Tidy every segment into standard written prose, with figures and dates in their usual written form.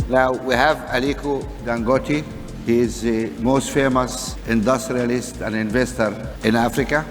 Now we have Aliko Dangote. He is the most famous industrialist and investor in Africa.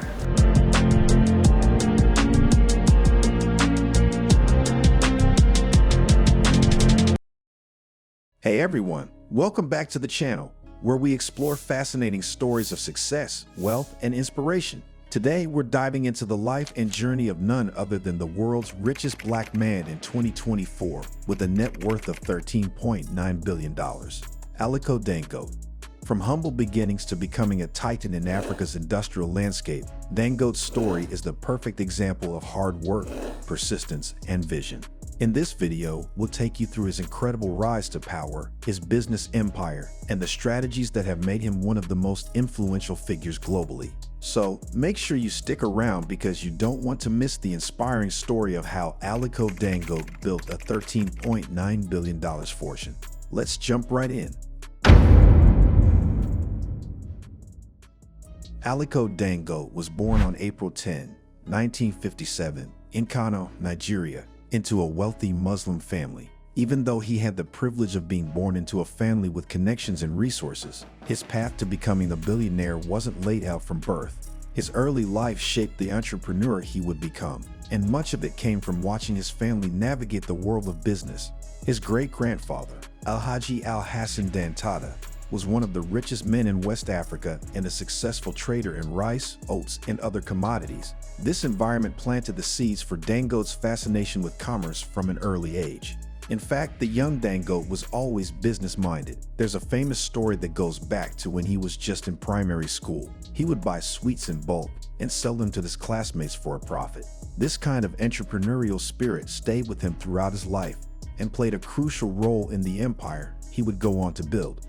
Hey everyone, welcome back to the channel, where we explore fascinating stories of success, wealth, and inspiration. Today, we're diving into the life and journey of none other than the world's richest black man in 2024, with a net worth of $13.9 billion. Aliko Dangote. From humble beginnings to becoming a titan in Africa's industrial landscape, Dangote's story is the perfect example of hard work, persistence, and vision. In this video, we'll take you through his incredible rise to power, his business empire, and the strategies that have made him one of the most influential figures globally. So, make sure you stick around because you don't want to miss the inspiring story of how Aliko Dangote built a $13.9 billion fortune. Let's jump right in. Aliko Dangote was born on April 10, 1957, in Kano, Nigeria, into a wealthy Muslim family. Even though he had the privilege of being born into a family with connections and resources, his path to becoming a billionaire wasn't laid out from birth. His early life shaped the entrepreneur he would become, and much of it came from watching his family navigate the world of business. His great-grandfather, Alhaji Al-Hassan Dangote, was one of the richest men in West Africa and a successful trader in rice, oats, and other commodities. This environment planted the seeds for Dangote's fascination with commerce from an early age. In fact, the young Dangote was always business-minded. There's a famous story that goes back to when he was just in primary school. He would buy sweets in bulk and sell them to his classmates for a profit. This kind of entrepreneurial spirit stayed with him throughout his life and played a crucial role in the empire he would go on to build.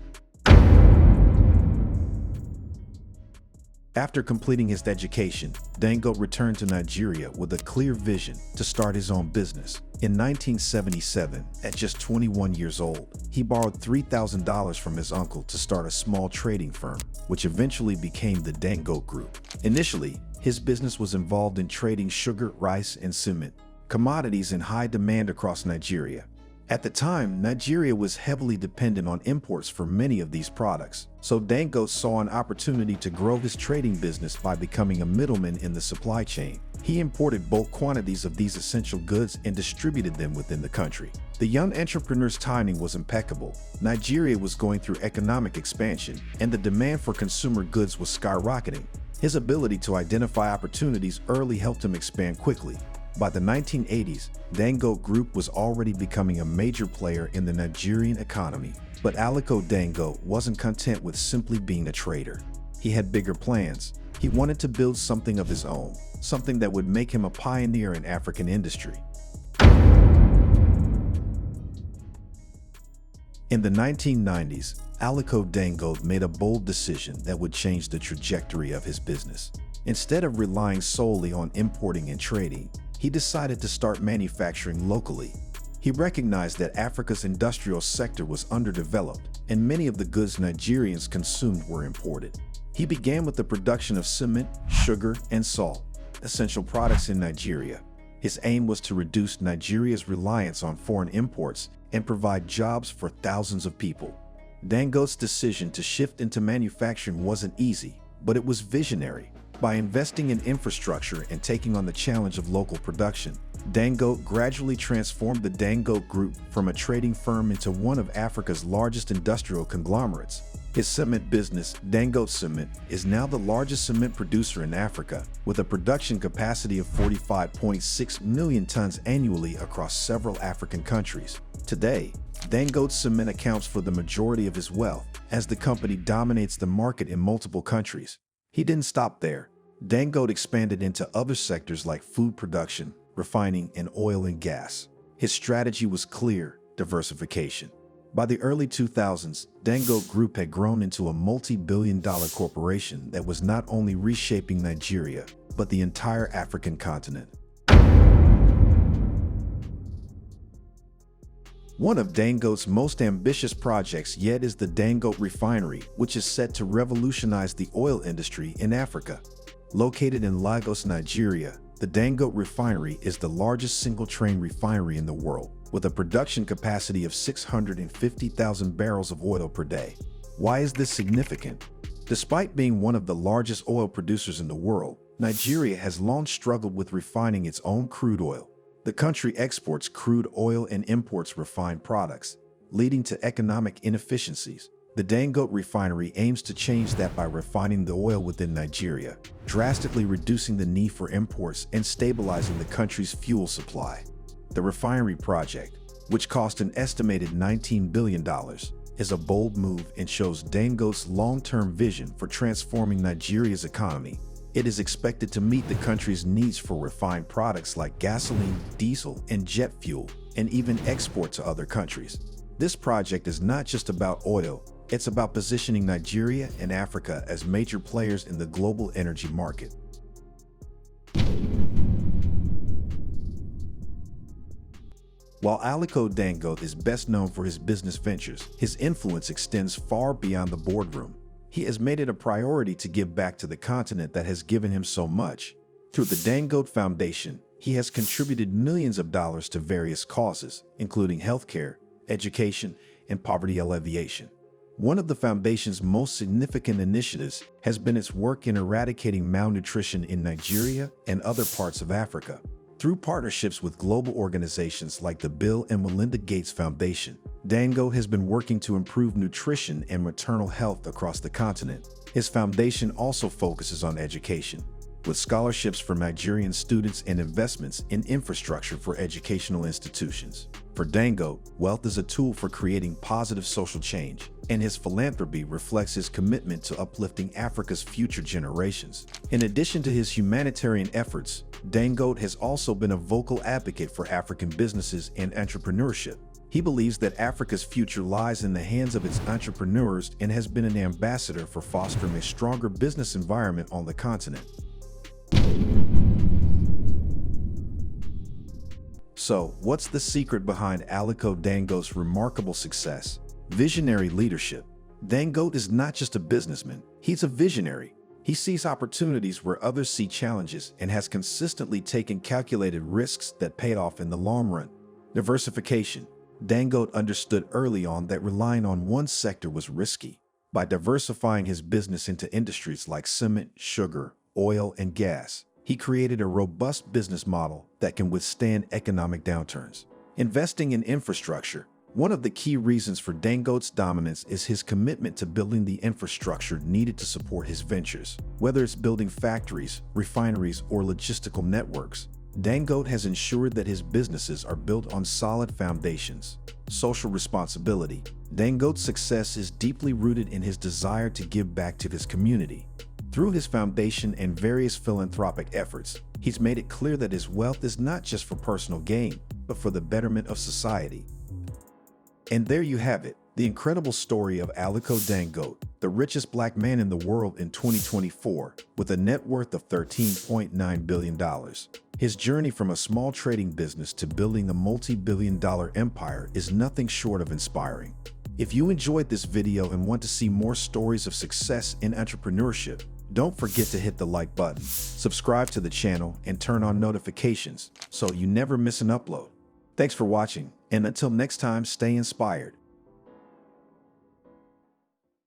After completing his education, Dangote returned to Nigeria with a clear vision to start his own business. In 1977, at just 21 years old, he borrowed $3,000 from his uncle to start a small trading firm, which eventually became the Dangote Group. Initially, his business was involved in trading sugar, rice, and cement, commodities in high demand across Nigeria. At the time, Nigeria was heavily dependent on imports for many of these products, so Dangote saw an opportunity to grow his trading business by becoming a middleman in the supply chain. He imported bulk quantities of these essential goods and distributed them within the country. The young entrepreneur's timing was impeccable. Nigeria was going through economic expansion, and the demand for consumer goods was skyrocketing. His ability to identify opportunities early helped him expand quickly. By the 1980s, Dangote Group was already becoming a major player in the Nigerian economy. But Aliko Dangote wasn't content with simply being a trader. He had bigger plans. He wanted to build something of his own, something that would make him a pioneer in African industry. In the 1990s, Aliko Dangote made a bold decision that would change the trajectory of his business. Instead of relying solely on importing and trading, he decided to start manufacturing locally. He recognized that Africa's industrial sector was underdeveloped, and many of the goods Nigerians consumed were imported. He began with the production of cement, sugar, and salt, essential products in Nigeria. His aim was to reduce Nigeria's reliance on foreign imports and provide jobs for thousands of people. Dangote's decision to shift into manufacturing wasn't easy, but it was visionary. By investing in infrastructure and taking on the challenge of local production, Dangote gradually transformed the Dangote Group from a trading firm into one of Africa's largest industrial conglomerates. His cement business, Dangote Cement, is now the largest cement producer in Africa, with a production capacity of 45.6 million tons annually across several African countries. Today, Dangote Cement accounts for the majority of his wealth, as the company dominates the market in multiple countries. He didn't stop there. Dangote expanded into other sectors like food production, refining, and oil and gas. His strategy was clear: diversification. By the early 2000s, Dangote Group had grown into a multi-billion-dollar corporation that was not only reshaping Nigeria, but the entire African continent. One of Dangote's most ambitious projects yet is the Dangote Refinery, which is set to revolutionize the oil industry in Africa. Located in Lagos, Nigeria, The Dangote Refinery is the largest single-train refinery in the world, with a production capacity of 650,000 barrels of oil per day. Why is this significant? Despite being one of the largest oil producers in the world, Nigeria has long struggled with refining its own crude oil. The country exports crude oil and imports refined products, leading to economic inefficiencies. The Dangote Refinery aims to change that by refining the oil within Nigeria, drastically reducing the need for imports and stabilizing the country's fuel supply. The refinery project, which cost an estimated $19 billion, is a bold move and shows Dangote's long-term vision for transforming Nigeria's economy. It is expected to meet the country's needs for refined products like gasoline, diesel, and jet fuel, and even export to other countries. This project is not just about oil, it's about positioning Nigeria and Africa as major players in the global energy market. While Aliko Dangote is best known for his business ventures, his influence extends far beyond the boardroom. He has made it a priority to give back to the continent that has given him so much. Through the Dangote Foundation, he has contributed millions of dollars to various causes, including healthcare, education, and poverty alleviation. One of the foundation's most significant initiatives has been its work in eradicating malnutrition in Nigeria and other parts of Africa. Through partnerships with global organizations like the Bill and Melinda Gates Foundation, Dangote has been working to improve nutrition and maternal health across the continent. His foundation also focuses on education, with scholarships for Nigerian students and investments in infrastructure for educational institutions. For Dangote, wealth is a tool for creating positive social change, and his philanthropy reflects his commitment to uplifting Africa's future generations. In addition to his humanitarian efforts, Dangote has also been a vocal advocate for African businesses and entrepreneurship. He believes that Africa's future lies in the hands of its entrepreneurs and has been an ambassador for fostering a stronger business environment on the continent. So, what's the secret behind Aliko Dangote's remarkable success? Visionary leadership. Dangote is not just a businessman, he's a visionary. He sees opportunities where others see challenges and has consistently taken calculated risks that paid off in the long run. Diversification. Dangote understood early on that relying on one sector was risky. By diversifying his business into industries like cement, sugar, oil, and gas, he created a robust business model that can withstand economic downturns. Investing in infrastructure. One of the key reasons for Dangote's dominance is his commitment to building the infrastructure needed to support his ventures. Whether it's building factories, refineries, or logistical networks, Dangote has ensured that his businesses are built on solid foundations. Social responsibility. Dangote's success is deeply rooted in his desire to give back to his community. Through his foundation and various philanthropic efforts, he's made it clear that his wealth is not just for personal gain, but for the betterment of society. And there you have it, the incredible story of Aliko Dangote, the richest black man in the world in 2024, with a net worth of $13.9 billion. His journey from a small trading business to building a multi-billion-dollar empire is nothing short of inspiring. If you enjoyed this video and want to see more stories of success in entrepreneurship, don't forget to hit the like button, subscribe to the channel, and turn on notifications so you never miss an upload. Thanks for watching, and until next time, stay inspired.